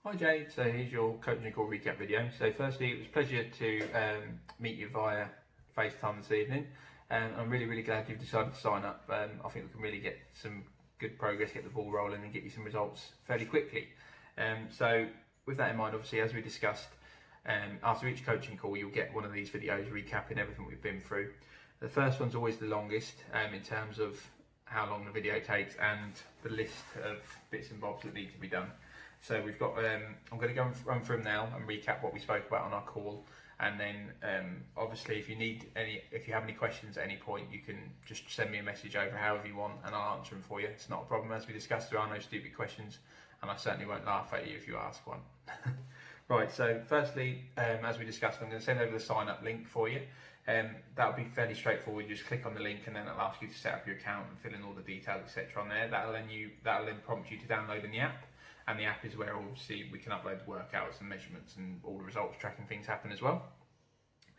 Hi Jade, so here's your coaching call recap video. So firstly, it was a pleasure to meet you via FaceTime this evening, and I'm really glad you've decided to sign up. I think we can really get some good progress, get the ball rolling and get you some results fairly quickly. So with that in mind, obviously as we discussed, after each coaching call you'll get one of these videos recapping everything we've been through. The first one's always the longest in terms of how long the video takes and the list of bits and bobs that need to be done. So we've got, I'm going to go and run through them now and recap what we spoke about on our call, and then obviously if you have any questions at any point, you can just send me a message over however you want and I'll answer them for you. It's not a problem. As we discussed, there are no stupid questions and I certainly won't laugh at you if you ask one. Right, so firstly, as we discussed, I'm going to send over the sign up link for you. That'll be fairly straightforward. You just click on the link and then it'll ask you to set up your account and fill in all the details, etc. on there. That'll then prompt you to download in the app. And the app is where obviously we can upload the workouts and measurements and all the results tracking things happen as well.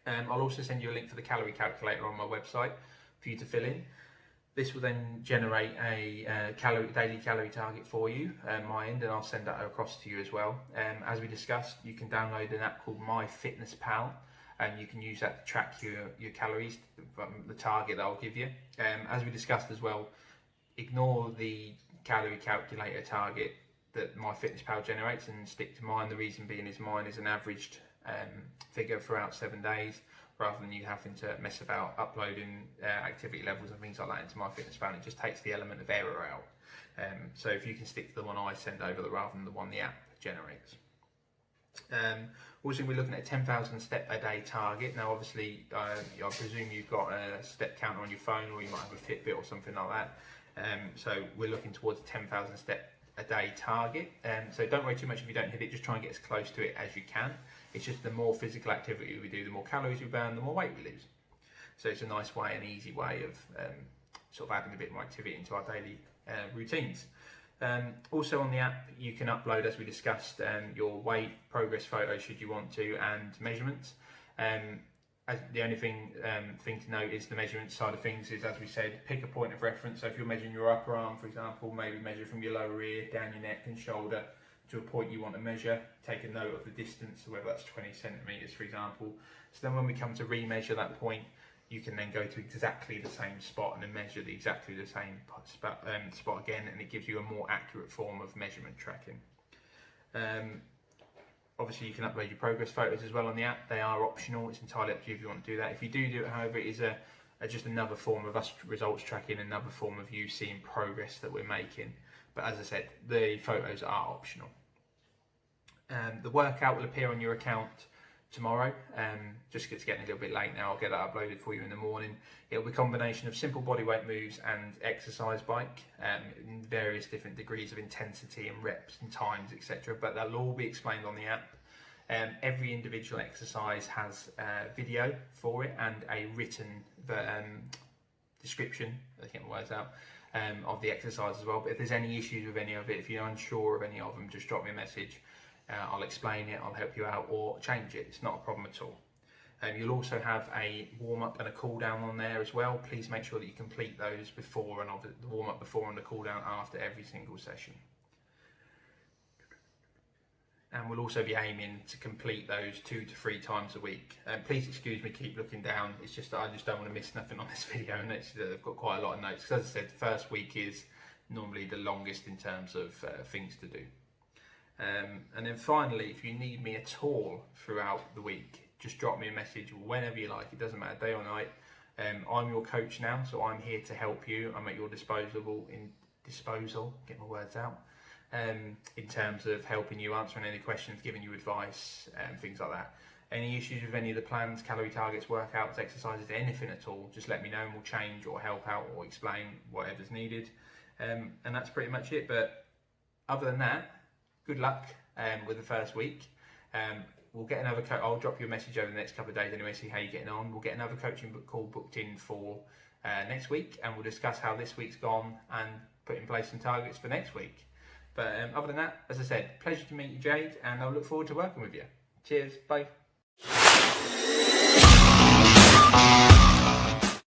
I'll also send you a link for the calorie calculator on my website for you to fill in. This will then generate a daily calorie target for you on my end, and I'll send that across to you as well. As we discussed, you can download an app called MyFitnessPal, and you can use that to track your calories, the target that I'll give you. As we discussed as well, ignore the calorie calculator target that MyFitnessPal generates and stick to mine. The reason being is mine is an averaged figure throughout 7 days, rather than you having to mess about uploading activity levels and things like that into MyFitnessPal. It just takes the element of error out. So if you can stick to the one I send over rather than the one the app generates. Also, we're looking at a 10,000 step a day target. Now obviously I presume you've got a step counter on your phone, or you might have a Fitbit or something like that. So we're looking towards a 10,000 step a day target, so don't worry too much if you don't hit it. Just try and get as close to it as you can. It's just the more physical activity we do, the more calories we burn, the more weight we lose. So it's a nice way, an easy way of sort of adding a bit more activity into our daily routines. Also on the app you can upload, as we discussed, your weight progress photos should you want to, and measurements. The only thing to note is the measurement side of things is, as we said, pick a point of reference. So if you're measuring your upper arm, for example, maybe measure from your lower ear down your neck and shoulder to a point you want to measure. Take a note of the distance, so whether that's 20 centimetres, for example. So then when we come to re-measure that point, you can then go to exactly the same spot and then measure exactly the same spot again, and it gives you a more accurate form of measurement tracking. Obviously you can upload your progress photos as well on the app. They are optional. It's entirely up to you if you want to do that. If you do it, however, it is just another form of us results tracking, another form of you seeing progress that we're making. But as I said, the photos are optional. The workout will appear on your account tomorrow. Just it's getting a little bit late now. I'll get that uploaded for you in the morning. It'll be a combination of simple bodyweight moves and exercise bike, in various different degrees of intensity and reps and times, etc. But that'll all be explained on the app. Every individual exercise has a video for it and a written description, let's get my words out, of the exercise as well. But if there's any issues with any of it, if you're unsure of any of them, just drop me a message. I'll explain it, I'll help you out, or change it. It's not a problem at all. You'll also have a warm-up and a cool-down on there as well. Please make sure that you complete those before, and the warm-up before and the cool-down after every single session. And we'll also be aiming to complete those 2 to 3 times a week. Please excuse me, keep looking down. It's just that I just don't want to miss nothing on this video, and I've got quite a lot of notes. Because as I said, the first week is normally the longest in terms of things to do. And then finally, if you need me at all throughout the week, just drop me a message whenever you like. It doesn't matter, day or night. I'm your coach now, so I'm here to help you. I'm at your disposal, get my words out, in terms of helping you, answering any questions, giving you advice, things like that. Any issues with any of the plans, calorie targets, workouts, exercises, anything at all, just let me know and we'll change or help out or explain whatever's needed. And that's pretty much it. But other than that, good luck with the first week. We'll get another I'll drop you a message over the next couple of days anyway, see how you're getting on. We'll get another coaching call booked in for next week, and we'll discuss how this week's gone and put in place some targets for next week. But other than that, as I said, pleasure to meet you, Jade, and I'll look forward to working with you. Cheers, bye.